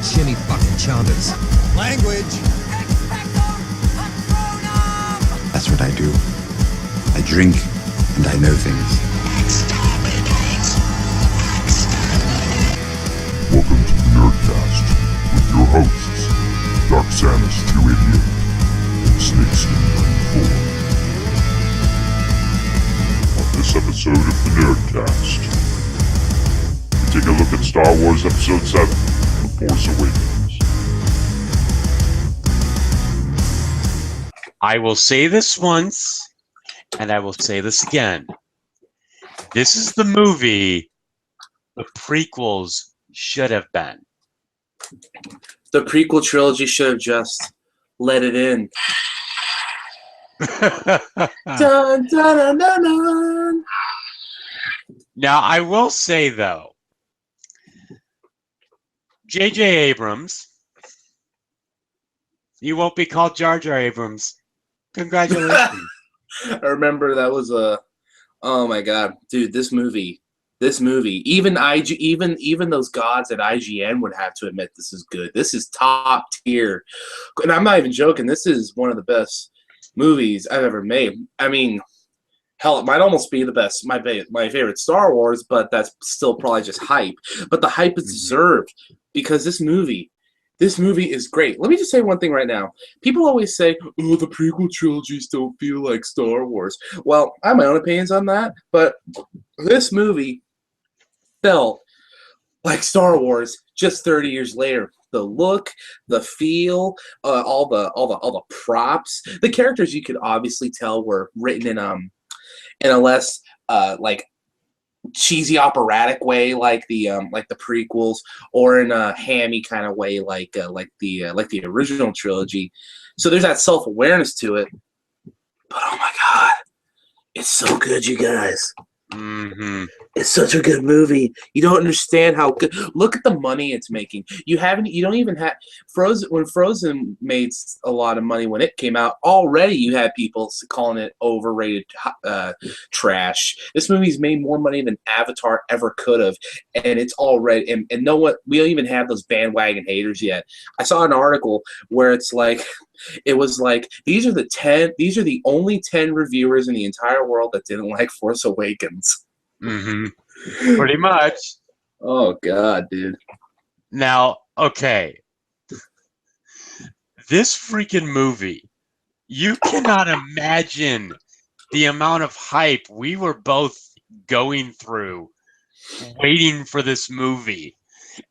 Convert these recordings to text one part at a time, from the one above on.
Jimmy fucking Chalmers. Language. That's what I do. I drink and I know things. Welcome to the Nerdcast with your hosts, Dark Samus 288 and Snakeskin 94. On this episode of the Nerdcast, we take a look at Star Wars Episode VII, The Force Awakens. I will say this once, and I will say this again. This is the movie the prequels should have been. The prequel trilogy should have just let it in. Dun, dun, dun, dun, dun. Now, I will say, though, J.J. Abrams, you won't be called Jar Jar Abrams. Congratulations. I remember that was oh my god, dude, this movie, even those gods at IGN would have to admit this is good. This is top tier. And I'm not even joking, this is one of the best movies I've ever made. I mean, hell, it might almost be the best, my favorite Star Wars, but that's still probably just hype. But the hype is deserved because this movie is great. Let me just say one thing right now. People always say, oh, the prequel trilogies don't feel like Star Wars. Well, I have my own opinions on that, but this movie felt like Star Wars just 30 years later. The look, the feel, all the props, the characters you could obviously tell were written in a less like cheesy operatic way like the prequels, or in a hammy kind of way like the original trilogy. So there's that self-awareness to it. But oh my god, it's so good, you guys. Mm-hmm. It's such a good movie. You don't understand how good. Look at the money it's making. You don't even have Frozen. When Frozen made a lot of money when it came out, already you had people calling it overrated trash. This movie's made more money than Avatar ever could have, and it's already and know what? We don't even have those bandwagon haters yet. I saw an article where it's like. It was like these are the only 10 reviewers in the entire world that didn't like Force Awakens. Mm-hmm. Pretty much. Oh god, dude. Now, okay. This freaking movie, you cannot imagine the amount of hype we were both going through waiting for this movie.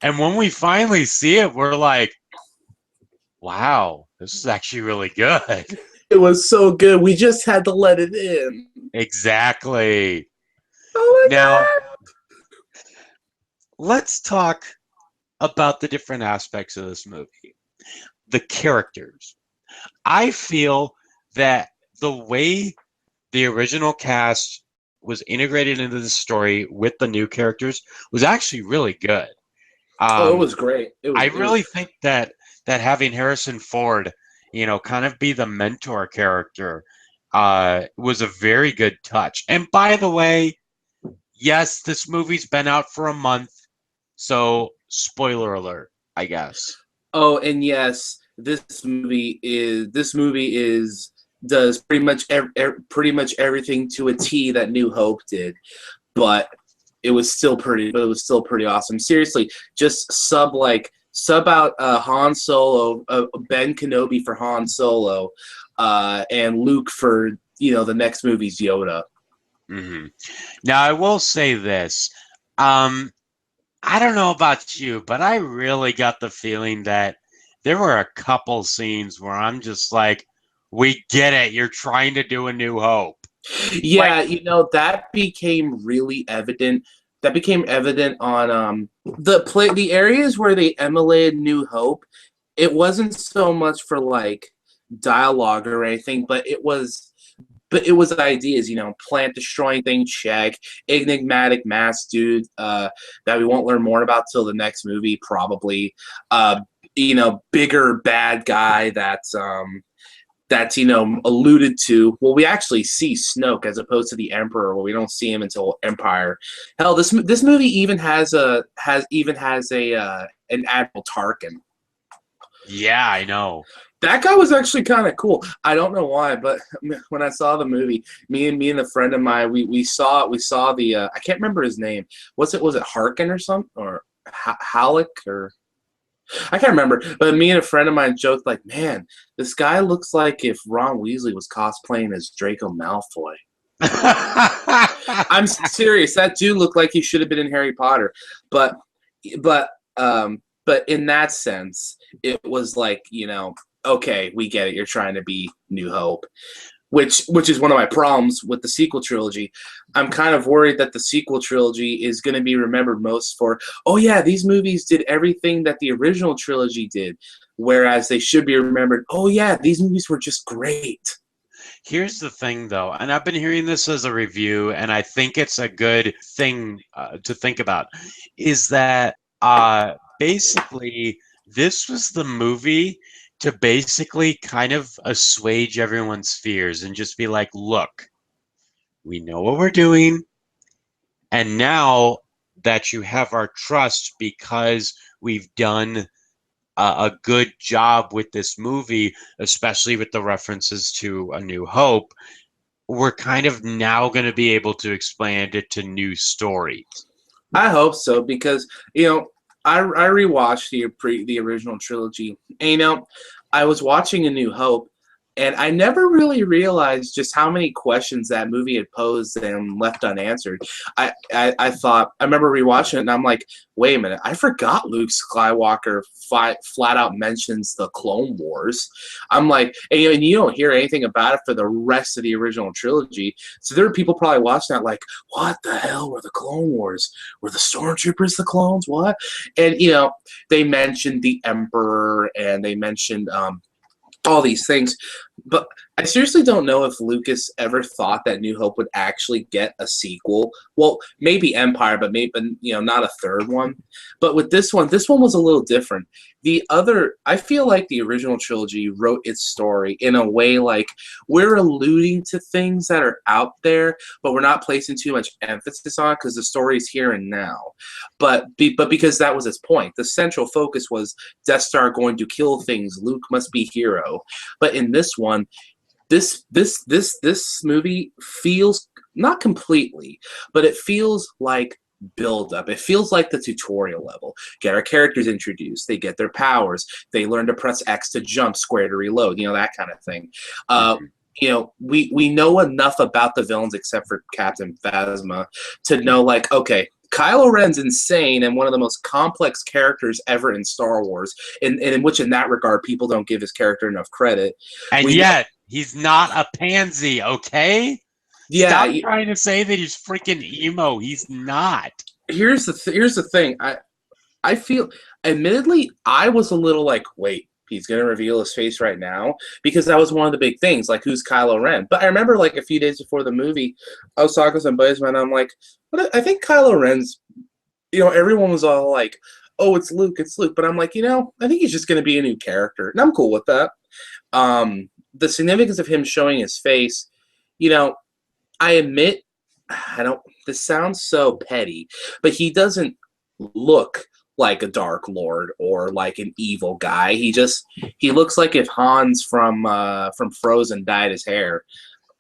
And when we finally see it, we're like, wow, this is actually really good. It was so good. We just had to let it in. Exactly. Oh my now, god. Let's talk about the different aspects of this movie. The characters. I feel that the way the original cast was integrated into the story with the new characters was actually really good. It was great. I really think that having Harrison Ford, kind of be the mentor character, was a very good touch. And by the way, yes, this movie's been out for a month, so spoiler alert, I guess. Oh, and yes, this movie does pretty much everything to a T that New Hope did, but it was still pretty awesome. Seriously, just sub out Han Solo, Ben Kenobi for Han Solo, and Luke for the next movie's Yoda. Mm-hmm. Now I will say this: I don't know about you, but I really got the feeling that there were a couple scenes where I'm just like, "We get it. You're trying to do A New Hope." Yeah, that became really evident. That became evident on the areas where they emulated New Hope. It wasn't so much for like dialogue or anything, but it was ideas. Plant destroying thing, check. Enigmatic mask dude that we won't learn more about till the next movie probably. Bigger bad guy that's that's alluded to. Well, we actually see Snoke as opposed to the Emperor, where we don't see him until Empire. Hell, this movie even has an Admiral Tarkin. Yeah, I know. That guy was actually kind of cool. I don't know why, but when I saw the movie, me and a friend of mine, we saw the I can't remember his name. Was it Harkin or something, or Halleck, or I can't remember. But me and a friend of mine joked like, "Man, this guy looks like if Ron Weasley was cosplaying as Draco Malfoy." I'm serious. That dude looked like he should have been in Harry Potter. But in that sense, it was like, okay, we get it. You're trying to be New Hope, which is one of my problems with the sequel trilogy. I'm kind of worried that the sequel trilogy is going to be remembered most for, oh yeah, these movies did everything that the original trilogy did, whereas they should be remembered, oh yeah, these movies were just great. Here's the thing, though, and I've been hearing this as a review, and I think it's a good thing to think about, is that basically this was the movie to basically kind of assuage everyone's fears and just be like, look, we know what we're doing, and now that you have our trust because we've done a good job with this movie, especially with the references to A New Hope, we're kind of now going to be able to expand it to new stories. I hope so, because I rewatched the original trilogy, and I was watching A New Hope, and I never really realized just how many questions that movie had posed and left unanswered. I remember rewatching it, and I'm like, wait a minute, I forgot Luke Skywalker flat out mentions the Clone Wars. I'm like, and you don't hear anything about it for the rest of the original trilogy. So there are people probably watching that like, what the hell were the Clone Wars? Were the stormtroopers the clones? What? And they mentioned the Emperor, and they mentioned all these things, but I seriously don't know if Lucas ever thought that New Hope would actually get a sequel. Well, maybe Empire, but maybe not a third one. But with this one was a little different. I feel like the original trilogy wrote its story in a way like we're alluding to things that are out there, but we're not placing too much emphasis on it because the story's here and now. But because that was its point, the central focus was Death Star going to kill things. Luke must be hero. But in this one, this movie feels not completely, but it feels like build up. It feels like the tutorial level. Get our characters introduced. They get their powers. They learn to press X to jump, square to reload. That kind of thing. We know enough about the villains except for Captain Phasma to know like, okay, Kylo Ren's insane and one of the most complex characters ever in Star Wars, and in which, in that regard, people don't give his character enough credit. And yet, he's not a pansy, okay? Yeah, stop trying to say that he's freaking emo. He's not. Here's the thing. I feel, admittedly, I was a little like, wait, he's gonna reveal his face right now, because that was one of the big things. Like, who's Kylo Ren? But I remember like a few days before the movie, I was talking to some buddies, and I'm like, but I think Kylo Ren's. Everyone was all like, oh, it's Luke, but I'm like, I think he's just gonna be a new character, and I'm cool with that. The significance of him showing his face, I admit, this sounds so petty, but he doesn't look like a Dark Lord or like an evil guy. He looks like if Hans from Frozen dyed his hair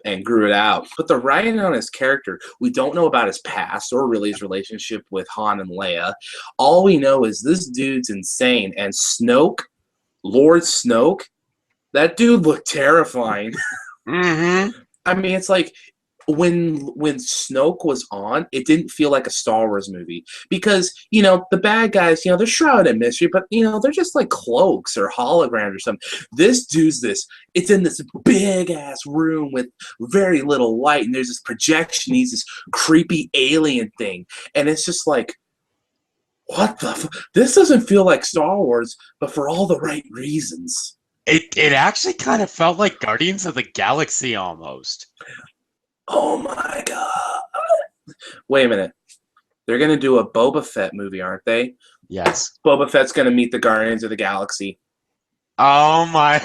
and grew it out. But the writing on his character, we don't know about his past or really his relationship with Han and Leia. All we know is this dude's insane. And Snoke, Lord Snoke, that dude looked terrifying. Mm-hmm. I mean, it's like, when Snoke was on, it didn't feel like a Star Wars movie, because the bad guys, they're shrouded in mystery, but they're just like cloaks or holograms or something. This dude's it's in this big ass room with very little light, and there's this projection. He's this creepy alien thing, and it's just like, what the this doesn't feel like Star Wars, but for all the right reasons. It actually kind of felt like Guardians of the Galaxy almost. Oh my god. Wait a minute. They're going to do a Boba Fett movie, aren't they? Yes. Boba Fett's going to meet the Guardians of the Galaxy. Oh my.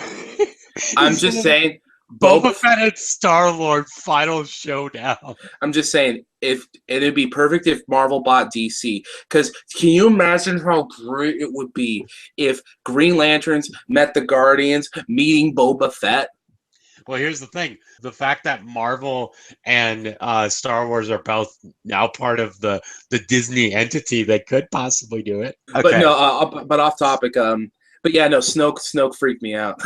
I'm just saying, Boba Fett and Star-Lord final showdown. I'm just saying, if it'd be perfect if Marvel bought DC. Because can you imagine how great it would be if Green Lanterns met the Guardians meeting Boba Fett? Well, here's the thing. The fact that Marvel and Star Wars are both now part of the Disney entity, they could possibly do it. Okay. But no, but off topic. But yeah, no, Snoke freaked me out.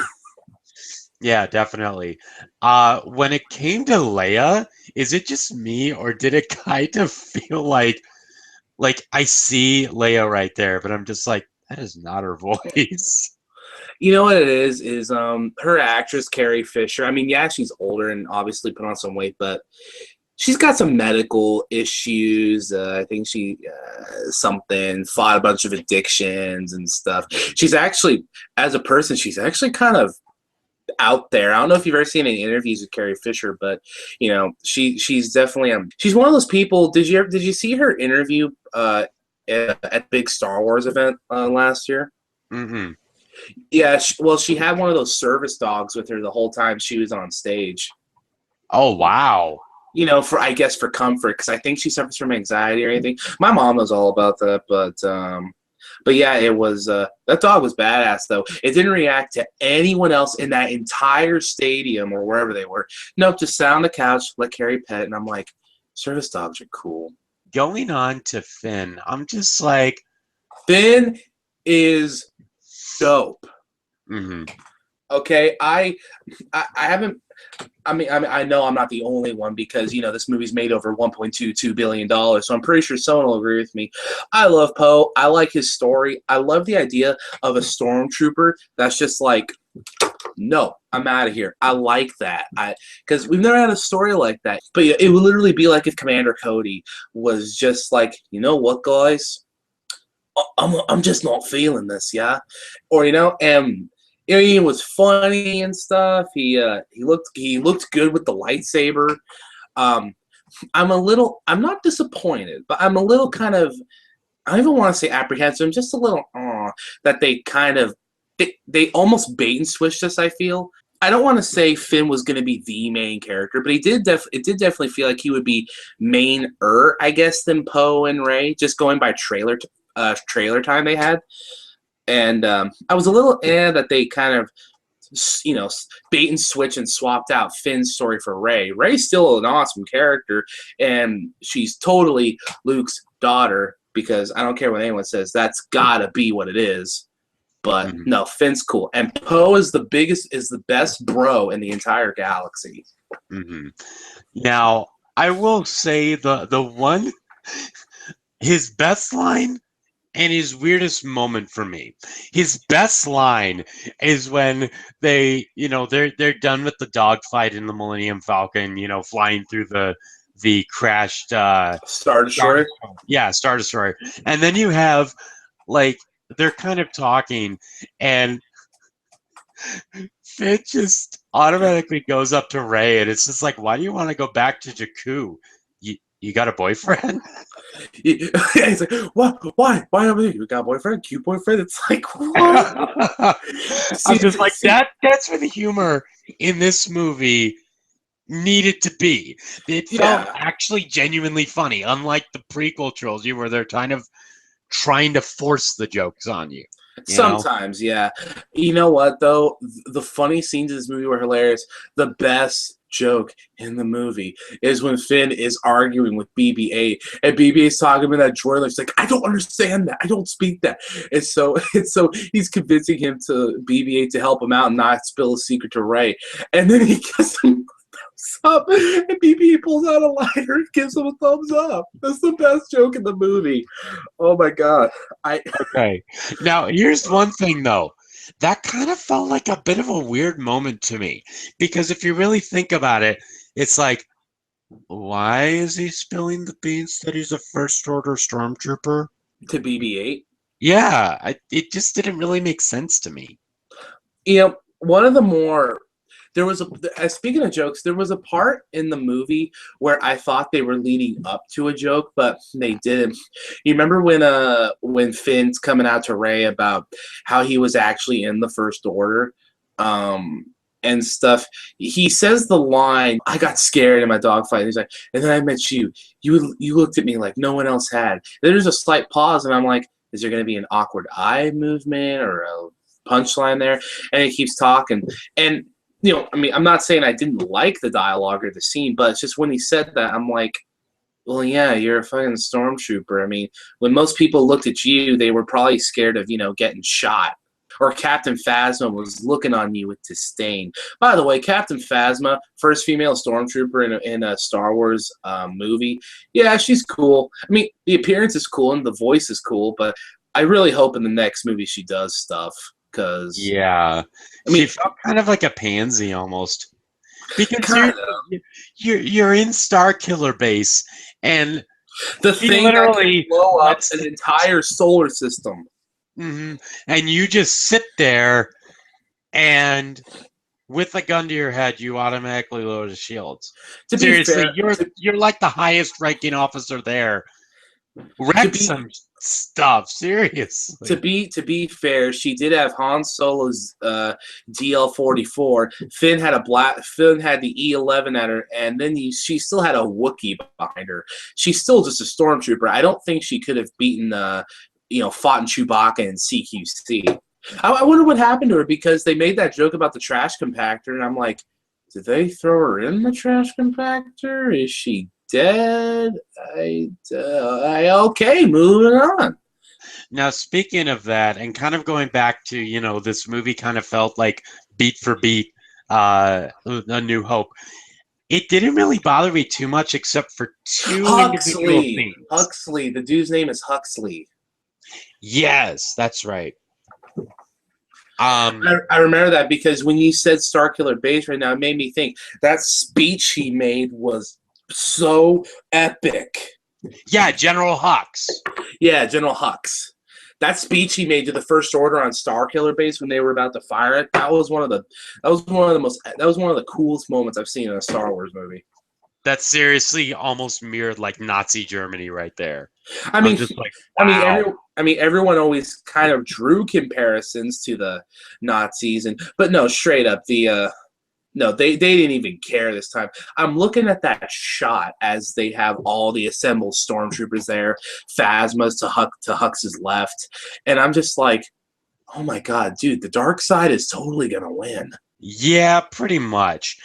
Yeah, definitely. When it came to Leia, is it just me, or did it kind of feel like I see Leia right there, but I'm just like, that is not her voice. You know what it is her actress Carrie Fisher. I mean, yeah, she's older and obviously put on some weight, but she's got some medical issues. I think she fought a bunch of addictions and stuff. She's actually, as a person, she's actually kind of out there. I don't know if you've ever seen any interviews with Carrie Fisher, but you know, she's definitely she's one of those people. Did you see her interview at the big Star Wars event last year? Mm-hmm. Yeah, she had one of those service dogs with her the whole time she was on stage. Oh, wow. You know, for comfort, because I think she suffers from anxiety or anything. My mom knows all about that, but yeah, it was that dog was badass though. It didn't react to anyone else in that entire stadium or wherever they were. Nope, just sat on the couch, let Carrie pet, and I'm like, service dogs are cool. Going on to Finn, I'm just like, Finn is dope. Mm-hmm. Okay, I haven't. I mean, I know I'm not the only one because, you know, this movie's made over $1.22 billion, so I'm pretty sure someone will agree with me. I love Poe. I like his story. I love the idea of a stormtrooper that's just like, no, I'm out of here. I like that. Because we've never had a story like that. But yeah, it would literally be like if Commander Cody was just like, you know what, guys? I'm just not feeling this, yeah? Or, you know, you know, he was funny and stuff. He looked good with the lightsaber. I'm not disappointed, but I'm a little kind of, I don't even want to say apprehensive. I'm just a little that they kind of they almost bait and switched us. I feel. I don't want to say Finn was going to be the main character, but it did definitely feel like he would be main-er, I guess, than Poe and Rey, just going by trailer time they had. And I was a little that they kind of, you know, bait and switch and swapped out Finn's story for Rey. Rey's still an awesome character, and she's totally Luke's daughter because I don't care what anyone says. That's gotta be what it is. But no, Finn's cool, and Poe is the best bro in the entire galaxy. Mm-hmm. Now, I will say the one, his best line. And his weirdest moment for me, his best line is when they're done with the dogfight in the Millennium Falcon, you know, flying through the crashed Star Destroyer. Yeah, Star Destroyer. And then you have like they're kind of talking, and Finn just automatically goes up to Rey, and it's just like, why do you want to go back to Jakku? You got a boyfriend? Yeah, he's like, what? Why? Why over here? You got a boyfriend? Cute boyfriend? It's like, what? I'm just like, that's where the humor in this movie needed to be. It felt actually genuinely funny, unlike the prequel trilogy where they're kind of trying to force the jokes on you. Sometimes, yeah. You know what, though? The funny scenes in this movie were hilarious. The best joke in the movie is when Finn is arguing with BB-8, and BB-8's talking about that droid. He's like, I don't understand that. I don't speak that. And so he's convincing him to BB-8 to help him out and not spill a secret to Rey. And then he gives him thumbs up, and BB-8 pulls out a lighter and gives him a thumbs up. That's the best joke in the movie. Oh my god. Okay. Now here's one thing though. That kind of felt like a bit of a weird moment to me, because if you really think about it, it's like, why is he spilling the beans that he's a First Order Stormtrooper? To BB-8? Yeah, it just didn't really make sense to me. You know, one of the more... speaking of jokes, there was a part in the movie where I thought they were leading up to a joke, but they didn't. You remember when Finn's coming out to Rey about how he was actually in the First Order? and stuff. He says the line, "I got scared in my dogfight." He's like, "And then I met you. You looked at me like no one else had." There's a slight pause, and I'm like, "Is there going to be an awkward eye movement or a punchline there?" And he keeps talking, and I mean, I'm not saying I didn't like the dialogue or the scene, but it's just when he said that, I'm like, well, yeah, you're a fucking stormtrooper. I mean, when most people looked at you, they were probably scared of, getting shot. Or Captain Phasma was looking on you with disdain. By the way, Captain Phasma, first female stormtrooper in a Star Wars movie. Yeah, she's cool. I mean, the appearance is cool and the voice is cool, but I really hope in the next movie she does stuff. Cause yeah, I mean, she felt kind of like a pansy almost. Because kind you're in Starkiller base, and the she thing that literally can blow up lets an entire solar system. and you just sit there, and with a gun to your head, you automatically lower the shields. To be Seriously, fair, you're like the highest ranking officer there. Wreck some stuff, seriously. To be fair, she did have Han Solo's DL-44. Finn had the E11 at her, and then she still had a Wookiee behind her. She's still just a stormtrooper. I don't think she could have beaten fought in Chewbacca and CQC. I wonder what happened to her, because they made that joke about the trash compactor, and I'm like, did they throw her in the trash compactor? Is she dead? Okay, moving on. Now, speaking of that, and kind of going back to, this movie kind of felt like beat for beat, A New Hope. It didn't really bother me too much, except for two individual scenes. Huxley. The dude's name is Huxley. Yes, that's right. I remember that because when you said Starkiller Base right now, it made me think that speech he made was so epic. Yeah, General Hux. Yeah, General Hux. That speech he made to the First Order on Starkiller Base when they were about to fire it, that was one of the coolest moments I've seen in a Star Wars movie. That seriously almost mirrored like Nazi Germany right there. I mean, just like, wow. Everyone always kind of drew comparisons to the Nazis, but no, straight up, no, they didn't even care this time. I'm looking at that shot as they have all the assembled stormtroopers there, Phasma's to Hux's left, and I'm just like, oh my god, dude, the dark side is totally gonna win. Yeah, pretty much.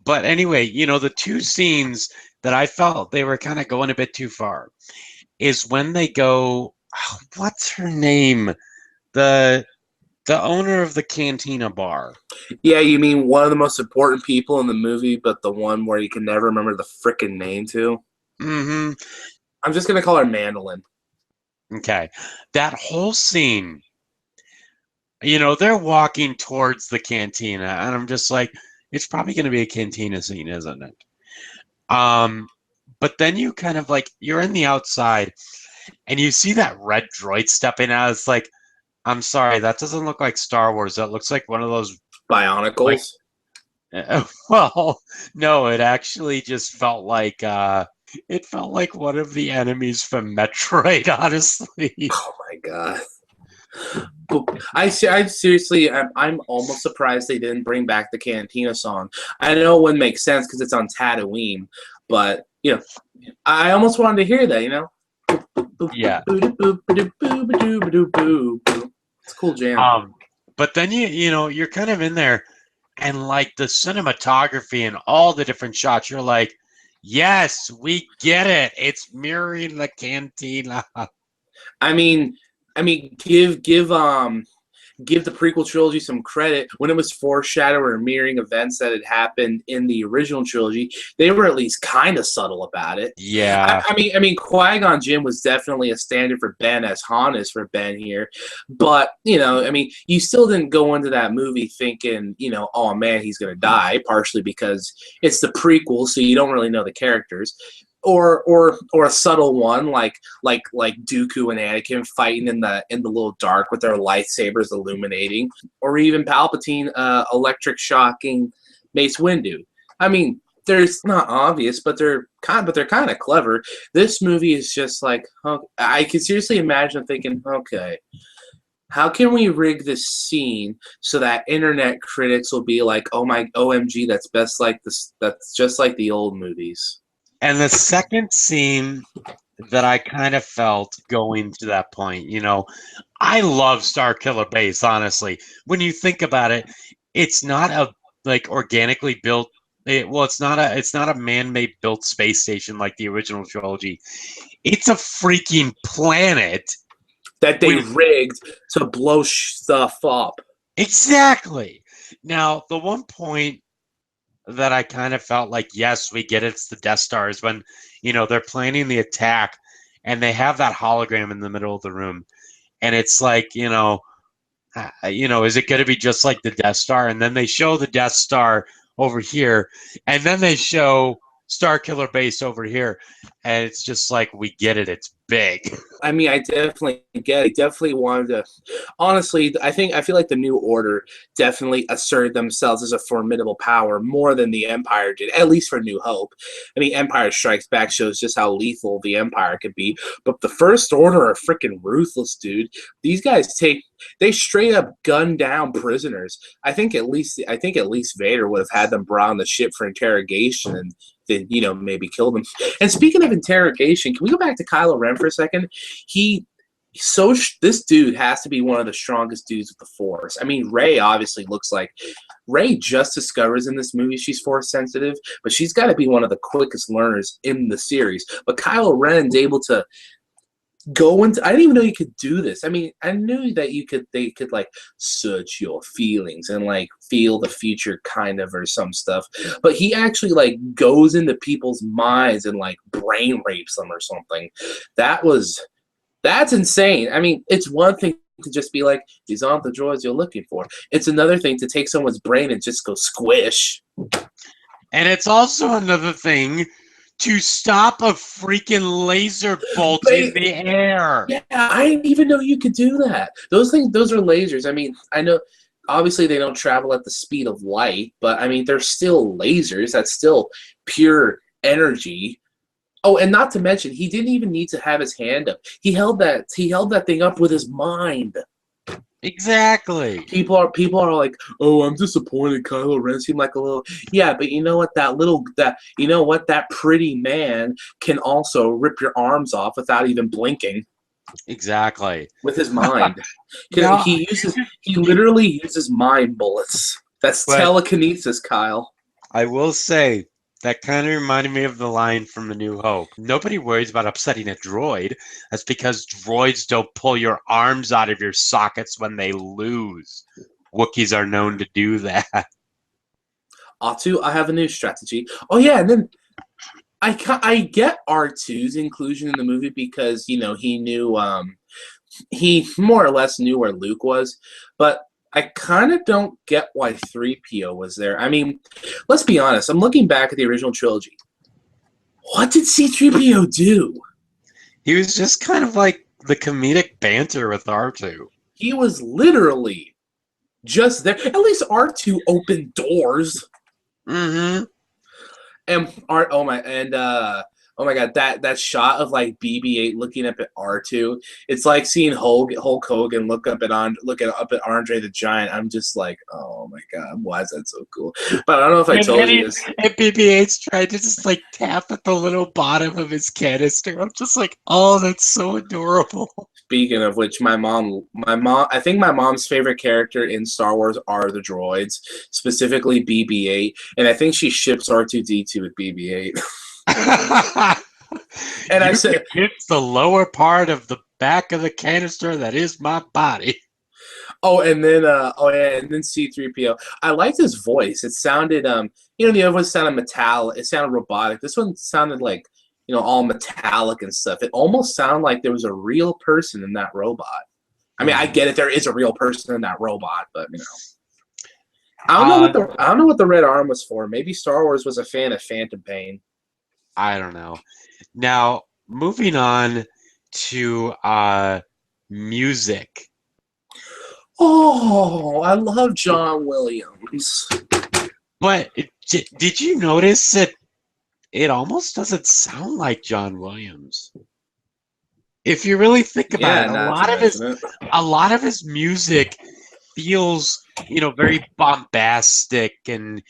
But anyway, the two scenes that I felt they were kind of going a bit too far is when they go, what's her name? The owner of the Cantina bar. Yeah, you mean one of the most important people in the movie, but the one where you can never remember the frickin' name to? Mm-hmm. I'm just going to call her Mandolin. Okay. That whole scene, they're walking towards the cantina, and I'm just like, it's probably going to be a cantina scene, isn't it? But then you kind of like, you're in the outside, and you see that red droid stepping out. It's like, I'm sorry, that doesn't look like Star Wars. That looks like one of those Bionicles. Well, no, it actually just felt like one of the enemies from Metroid. Honestly. Oh my god. I seriously, I'm almost surprised they didn't bring back the Cantina song. I know it wouldn't make sense because it's on Tatooine, but I almost wanted to hear that. Yeah. It's a cool jam. But then you're kind of in there, and like the cinematography and all the different shots, you're like, yes, we get it. It's mirroring the Cantina. I mean, give the prequel trilogy some credit. When it was foreshadowing or mirroring events that had happened in the original trilogy, they were at least kind of subtle about it. Yeah. I mean, Qui-Gon Jinn was definitely a standard for Ben, as Han is for Ben here. But, you still didn't go into that movie thinking, oh man, he's going to die, partially because it's the prequel, so you don't really know the characters. Or a subtle one like Dooku and Anakin fighting in the little dark with their lightsabers illuminating, or even Palpatine electric shocking Mace Windu. I mean, there's not obvious, but they're kind of clever. This movie is just like, I can seriously imagine thinking, okay, how can we rig this scene so that internet critics will be like, oh my OMG, that's best like this, that's just like the old movies. And the second scene that I kind of felt going to that point, I love Starkiller Base, honestly. When you think about it, it's not a organically built it's not a man-made built space station like the original trilogy. It's a freaking planet that they rigged to blow stuff up. Exactly. Now, the one point that I kind of felt like, yes, we get it's the Death Star is when, they're planning the attack and they have that hologram in the middle of the room. And it's like, is it going to be just like the Death Star? And then they show the Death Star over here, and then they show Starkiller Base over here, and it's just like, we get it, it's big. I mean, I definitely get it. Definitely wanted to. Honestly, I feel like the New Order definitely asserted themselves as a formidable power more than the Empire did, at least for New Hope. I mean, Empire Strikes Back shows just how lethal the Empire could be, but the First Order are freaking ruthless, dude. These guys they straight up gun down prisoners. I think at least Vader would have had them brought on the ship for interrogation and then, maybe kill them. And speaking of interrogation, can we go back to Kylo Ren for a second? This dude has to be one of the strongest dudes with the Force. I mean, Rey obviously looks like Rey just discovers in this movie she's Force sensitive, but she's got to be one of the quickest learners in the series. But Kylo Ren's able to go into. I didn't even know you could do this. I mean, I knew that they could like search your feelings and like feel the future kind of or some stuff. But he actually like goes into people's minds and like brain rapes them or something. That's insane. I mean, it's one thing to just be like, these aren't the droids you're looking for. It's another thing to take someone's brain and just go squish. And it's also another thing to stop a freaking laser bolt in the air. Yeah, I didn't even know you could do that. Those are lasers. I mean, I know obviously they don't travel at the speed of light, but I mean, they're still lasers. That's still pure energy. Oh, and not to mention, he didn't even need to have his hand up. He held that thing up with his mind. Exactly. People are like, oh, I'm disappointed. Kylo Ren seemed like a little, yeah, but you know what? That pretty man can also rip your arms off without even blinking. Exactly. With his mind. He literally uses mind bullets. That's telekinesis, Kyle. I will say, that kind of reminded me of the line from A New Hope. Nobody worries about upsetting a droid. That's because droids don't pull your arms out of your sockets when they lose. Wookiees are known to do that. R2, I have a new strategy. Oh yeah, and then I get R2's inclusion in the movie because he knew he more or less knew where Luke was, but I kind of don't get why 3PO was there. I mean, let's be honest. I'm looking back at the original trilogy. What did C-3PO do? He was just kind of like the comedic banter with R2. He was literally just there. At least R2 opened doors. Mm-hmm. Oh my god, that shot of like BB-8 looking up at R2, it's like seeing Hulk Hogan look up at Andre the Giant. I'm just like, oh my god, why is that so cool? But I don't know if I told you this. And BB-8's trying to just like tap at the little bottom of his canister. I'm just like, oh, that's so adorable. Speaking of which, I think my mom's favorite character in Star Wars are the droids, specifically BB-8, and I think she ships R2-D2 with BB-8. And I said, it's the lower part of the back of the canister that is my body. and then C-3PO. I liked his voice. It sounded the other one sounded metallic. It sounded robotic. This one sounded like all metallic and stuff. It almost sounded like there was a real person in that robot. I mean, I get it. There is a real person in that robot, but I don't know what the red arm was for. Maybe Star Wars was a fan of Phantom Pain. I don't know. Now, moving on to music. Oh, I love John Williams. But did you notice that it almost doesn't sound like John Williams? If you really think about Yeah, it, not to mention it. a lot of his music feels, very bombastic and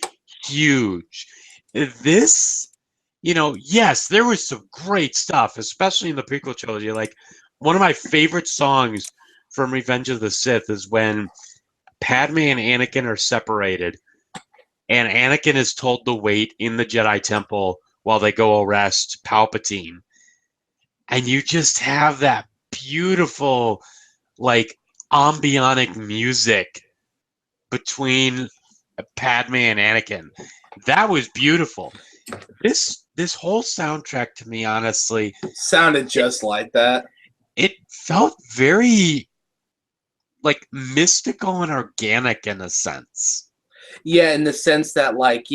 huge. This, yes, there was some great stuff, especially in the prequel trilogy. Like, one of my favorite songs from Revenge of the Sith is when Padme and Anakin are separated, and Anakin is told to wait in the Jedi Temple while they go arrest Palpatine. And you just have that beautiful, like, ambionic music between Padme and Anakin. That was beautiful. This whole soundtrack, to me, honestly, Sounded just like that. it felt very, like, mystical and organic in a sense. Yeah, in the sense that, like,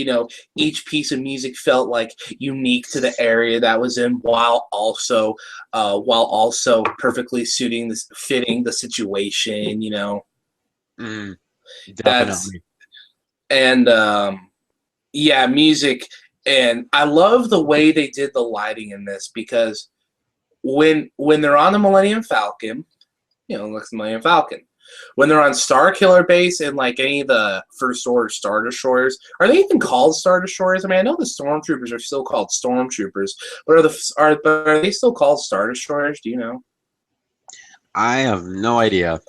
each piece of music felt like unique to the area that was in, while also perfectly fitting the situation. Mm, That's definitely. and yeah, music, and I love the way they did the lighting in this because when they're on the Millennium Falcon, looks the Millennium Falcon. When they're on Starkiller base and like any of the First Order Star Destroyers, are they even called Star Destroyers? I mean, I know the Stormtroopers are still called Stormtroopers, but are they still called Star Destroyers? Do you know? I have no idea.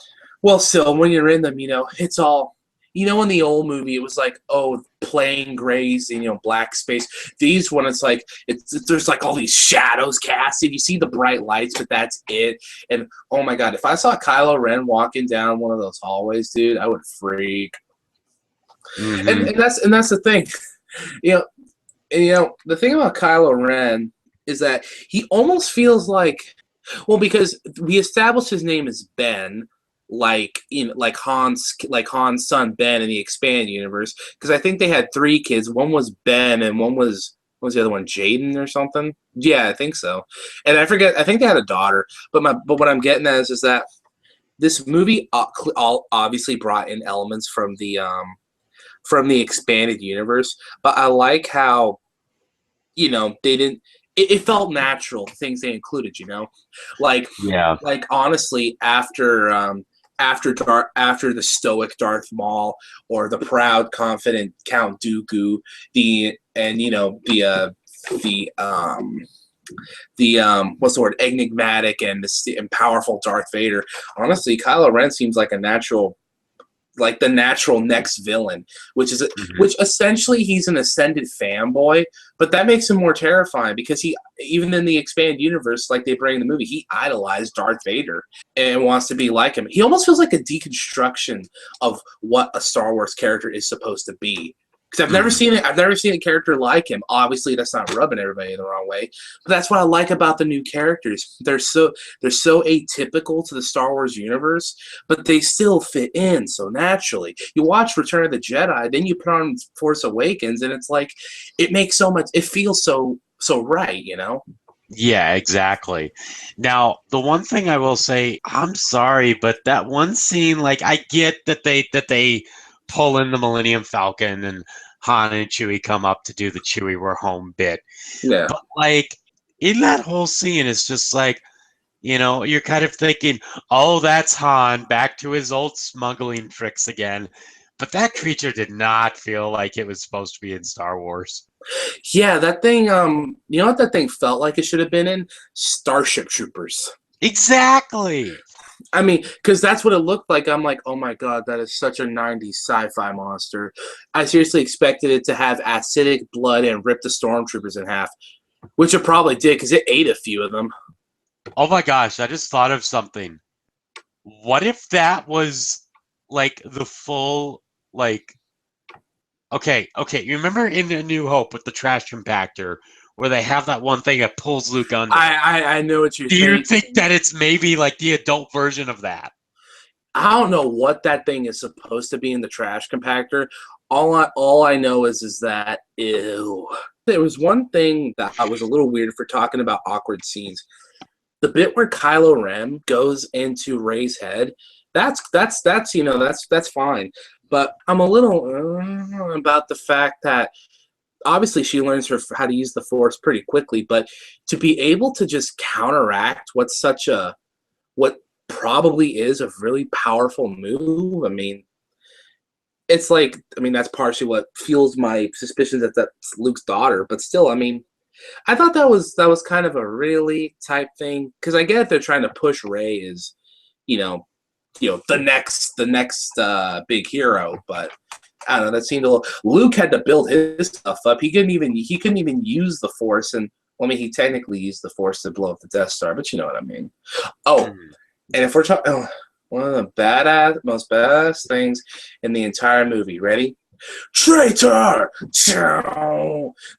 Well, still, when you're in them, it's all. In the old movie, it was like, oh, plain grays and black space. These one, it's like there's like all these shadows casted. You see the bright lights, but that's it. And oh my god, if I saw Kylo Ren walking down one of those hallways, dude, I would freak. Mm-hmm. And that's the thing, the thing about Kylo Ren is that he almost feels well, because we established his name is Ben. Like Han's son Ben in the expanded universe, because I think they had 3 kids. One was Ben, and what was the other one, Jaden or something? Yeah, I think so. And I forget. I think they had a daughter. But what I'm getting at is that this movie all obviously brought in elements from the expanded universe. But I like how they didn't. It felt natural, the things they included. Like honestly, after the stoic Darth Maul or the proud, confident Count Dooku, what's the word, enigmatic and powerful Darth Vader. Honestly, Kylo Ren seems like the natural next villain, which essentially he's an ascended fanboy, but that makes him more terrifying because he, even in the expanded universe, like they bring in the movie, he idolized Darth Vader and wants to be like him. He almost feels like a deconstruction of what a Star Wars character is supposed to be. Because I've never seen it. I've never seen a character like him. Obviously, that's not rubbing everybody the wrong way. But that's what I like about the new characters. They're so atypical to the Star Wars universe, but they still fit in so naturally. You watch Return of the Jedi, then you put on Force Awakens, and it's like it makes so much. It feels so right, Yeah, exactly. Now, the one thing I will say, I'm sorry, but that one scene, like, I get that they pull in the Millennium Falcon and Han and Chewie come up to do the Chewie we're home bit. Yeah. But like in that whole scene, it's just like, you're kind of thinking, oh, that's Han back to his old smuggling tricks again. But that creature did not feel like it was supposed to be in Star Wars. Yeah, that thing, you know what that thing felt like it should have been in? Starship Troopers. Exactly. I mean, because that's what it looked like. I'm like, oh my god, that is such a 90s sci-fi monster. I seriously expected it to have acidic blood and rip the stormtroopers in half, which it probably did because it ate a few of them. Oh my gosh, I just thought of something. What if that was like the full, like, okay, you remember in A New Hope with the trash compactor where they have that one thing that pulls Luke under? I know what you're saying. Do you think that it's maybe like the adult version of that? I don't know what that thing is supposed to be in the trash compactor. All I know is that, ew. There was one thing that I was a little weird for talking about awkward scenes. The bit where Kylo Ren goes into Rey's head, that's fine. But I'm a little about the fact that obviously she learns how to use the Force pretty quickly, but to be able to just counteract what probably is a really powerful move. I mean, it's like, I mean, that's partially what fuels my suspicions that that's Luke's daughter, but still, I mean, I thought that was kind of a really type thing, because I get they're trying to push Rey as, the next big hero, but I don't know. That seemed a little. Luke had to build his stuff up. He couldn't even use the Force, and well, I mean, he technically used the Force to blow up the Death Star, but you know what I mean. Oh, and if we're talking, one of the most badass things in the entire movie. Ready? Traitor!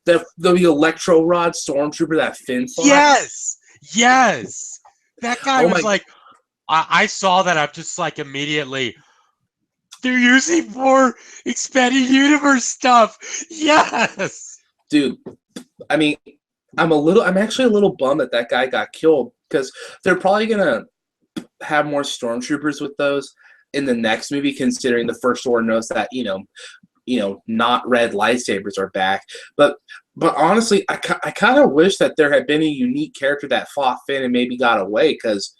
The electro rod stormtrooper that Finn fought. Yes. That guy was like, I saw that. I'm just like immediately. They're using more expanded universe stuff. Yes, dude. I mean, I'm actually a little bummed that guy got killed, because they're probably gonna have more stormtroopers with those in the next movie, considering the First Order knows that not red lightsabers are back. But honestly, I kind of wish that there had been a unique character that fought Finn and maybe got away, because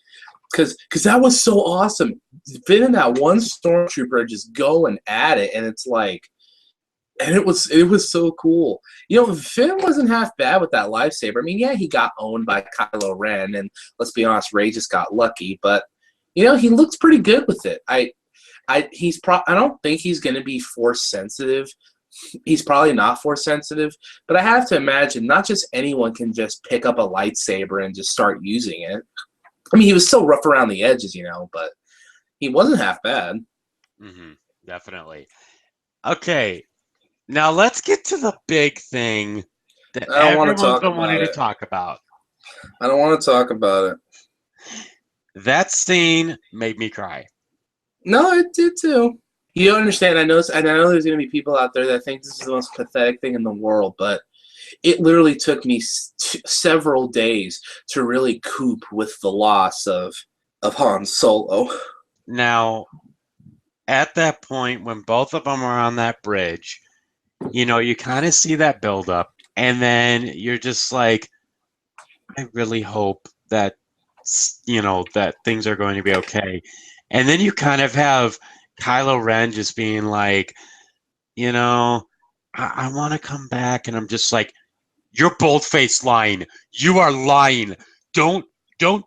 that was so awesome. Finn and that one stormtrooper just going at it, and it's like, and it was so cool. Finn wasn't half bad with that lightsaber. I mean, yeah, he got owned by Kylo Ren, and let's be honest, Rey just got lucky. But he looks pretty good with it. I don't think he's going to be Force sensitive. He's probably not Force sensitive, but I have to imagine not just anyone can just pick up a lightsaber and just start using it. I mean, he was still rough around the edges, but he wasn't half bad. Mm-hmm, definitely. Okay, now let's get to the big thing that everyone's been wanting to talk about. I don't want to talk about it. That scene made me cry. No, it did too. You don't understand. I know there's going to be people out there that think this is the most pathetic thing in the world, but it literally took me several days to really cope with the loss of Han Solo. Now, at that point, when both of them are on that bridge, you kind of see that buildup, and then you're just like, I really hope that, that things are going to be okay. And then you kind of have Kylo Ren just being like, I want to come back, and I'm just like, you're bold-faced lying. You are lying. Don't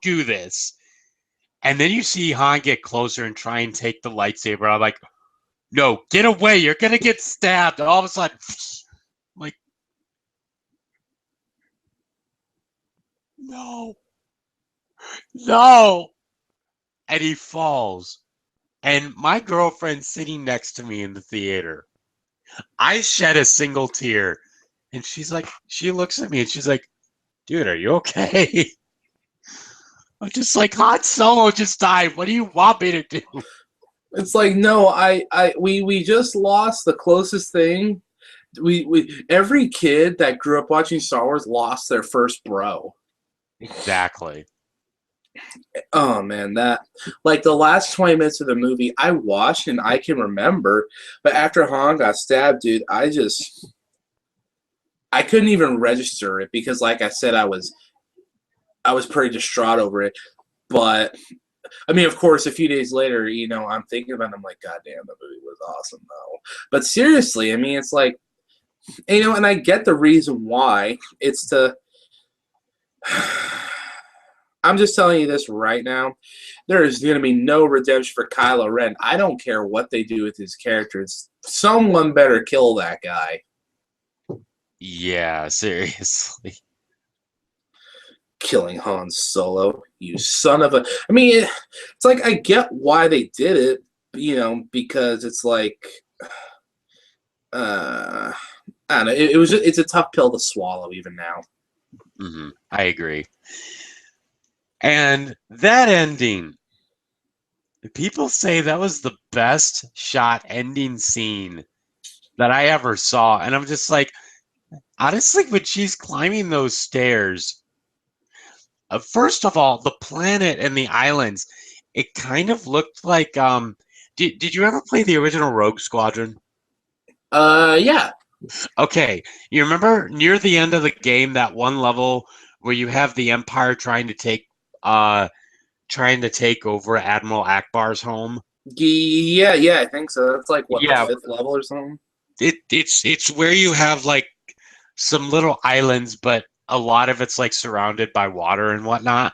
do this. And then you see Han get closer and try and take the lightsaber. I'm like, no, get away. You're going to get stabbed. And all of a sudden, I'm like, no. And he falls. And my girlfriend's sitting next to me in the theater. I shed a single tear. And she looks at me and she's like, dude, are you okay? I'm just like, Han Solo just died. What do you want me to do? It's like, no, we just lost the closest thing. We every kid that grew up watching Star Wars lost their first bro. Exactly. Oh man, that like the last 20 minutes of the movie I watched and I can remember, but after Han got stabbed, dude, I couldn't even register it, because like I said, I was pretty distraught over it. But I mean, of course, a few days later, I'm thinking about it, I'm like, God damn, the movie was awesome though. But seriously, I mean, it's like, and I get the reason why. It's to I'm just telling you this right now. There is going to be no redemption for Kylo Ren. I don't care what they do with his characters. Someone better kill that guy. Yeah, seriously. Killing Han Solo, you son of a... I mean, it's like, I get why they did it, because it's like... I don't know. It's a tough pill to swallow even now. Mm-hmm. I agree. And that ending, people say that was the best shot ending scene that I ever saw. And I'm just like, honestly, when she's climbing those stairs, first of all, the planet and the islands, it kind of looked like, did you ever play the original Rogue Squadron? Yeah. Okay, you remember near the end of the game that one level where you have the Empire trying to take over Admiral Akbar's home? Yeah, I think so. That's like what, the Yeah, fifth level or something. it's where you have like some little islands, but a lot of it's like surrounded by water and whatnot.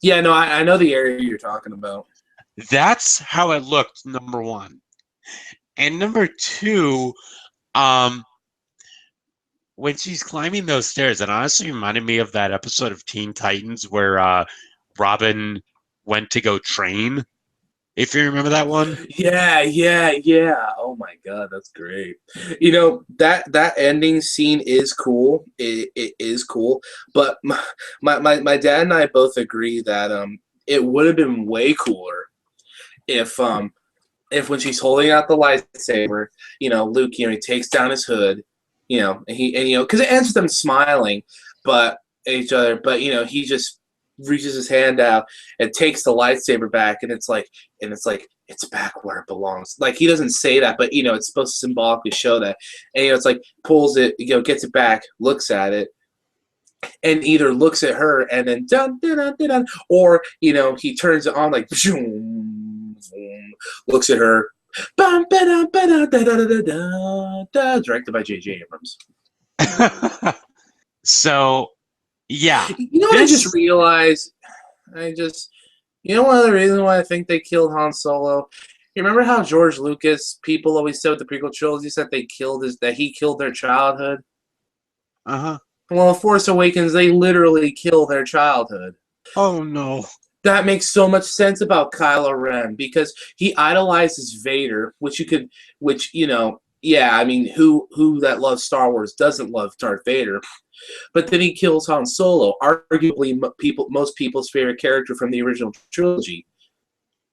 Yeah, no, I know the area you're talking about. That's how it looked, number one. And number two, um, when she's climbing those stairs, it honestly reminded me of that episode of Teen Titans where Robin went to go train. If you remember that one. Yeah. Oh my god, that's great. You know, that ending scene is cool. It is cool. But my dad and I both agree that it would have been way cooler if when she's holding out the lightsaber, Luke, he takes down his hood, and because it ends with them smiling, but each other, but he just reaches his hand out and takes the lightsaber back, and it's like it's back where it belongs. Like, he doesn't say that, but it's supposed to symbolically show that, and it's like pulls it, gets it back, looks at it, and either looks at her and then dun, dun, dun, dun, dun, or he turns it on like zoom, zoom, looks at her, bum, ba-dum, ba-dum, da, da, da, da, da, da, directed by J.J. Abrams. So, yeah. What I just realized? One of the reasons why I think they killed Han Solo. You remember how George Lucas, people always said with the prequel trilogy, said that he killed their childhood? Uh-huh. Well, Force Awakens, they literally kill their childhood. Oh, no. That makes so much sense about Kylo Ren, because he idolizes Vader, yeah, I mean, who that loves Star Wars doesn't love Darth Vader? But then he kills Han Solo, arguably most people's favorite character from the original trilogy.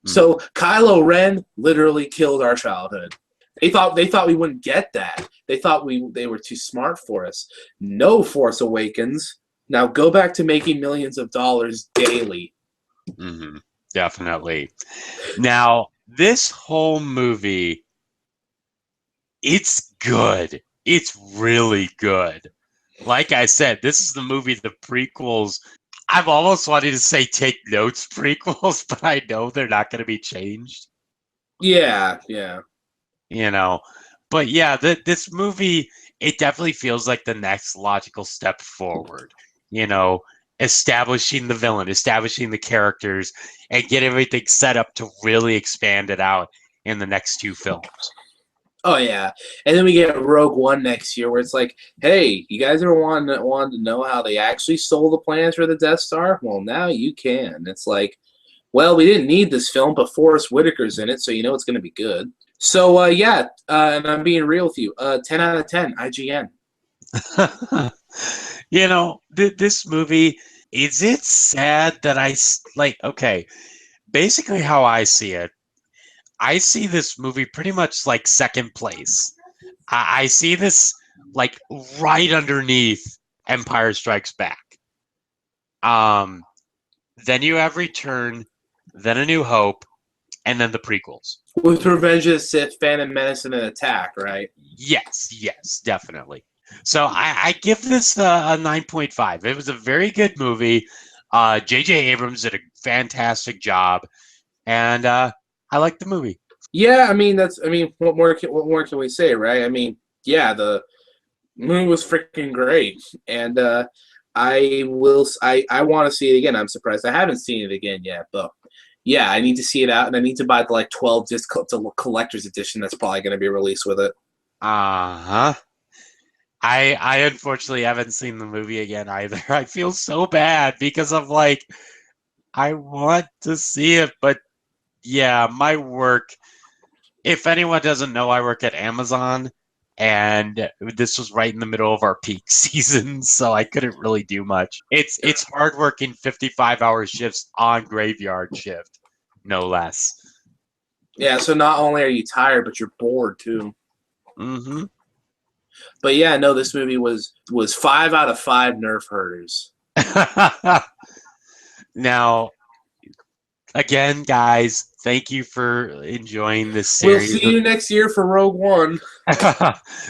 So Kylo Ren literally killed our childhood. They thought we wouldn't get that. They thought they were too smart for us. No, Force Awakens. Now go back to making millions of dollars daily. Mm-hmm. Definitely. Now, this whole movie, it's good. It's really good. Like I said, this is the movie, the prequels. I've almost wanted to say take notes prequels, but I know they're not going to be changed. Yeah. But yeah, this movie, it definitely feels like the next logical step forward. Establishing the villain, establishing the characters, and get everything set up to really expand it out in the next two films. Oh yeah, and then we get Rogue One next year, where it's like, hey, you guys ever wanted to know how they actually stole the plans for the Death Star? Well, now you can. It's like, well, we didn't need this film, but Forrest Whitaker's in it, so it's going to be good. So and I'm being real with you. 10 out of 10, IGN. This movie, is it sad that okay, basically how I see it, I see this movie pretty much like second place. I see this like right underneath Empire Strikes Back. Then you have Return, then A New Hope, and then the prequels. With Revenge of the Sith, Phantom Menace, and an Attack, right? Yes, definitely. So I give this a 9.5. It was a very good movie. J.J. Abrams did a fantastic job, and I like the movie. Yeah, what more can we say, right? I mean, yeah, the movie was freaking great, and I want to see it again. I'm surprised I haven't seen it again yet, but yeah, I need to see it out, and I need to buy the 12 disc collector's edition that's probably going to be released with it. Uh-huh. I unfortunately haven't seen the movie again either. I feel so bad because of I want to see it, but yeah, my work. If anyone doesn't know, I work at Amazon, and this was right in the middle of our peak season, so I couldn't really do much. It's hardworking 55-hour shifts on graveyard shift, no less. Yeah, so not only are you tired, but you're bored too. Mm-hmm. But yeah, no, this movie was 5 out of 5 nerf herders. Now, Again, guys, thank you for enjoying this We'll series. see you next year for Rogue One.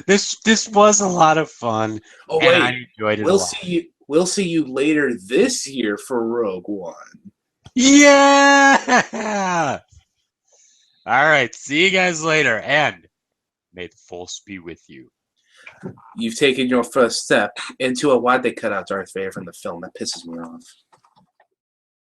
This was a lot of fun, Oh and I wait, enjoyed it a we'll lot. see you. We'll see you later this year for Rogue One. Yeah! All right, see you guys later, and may the Force be with you. You've taken your first step into a. Why'd they cut out Darth Vader from the film? That pisses me off.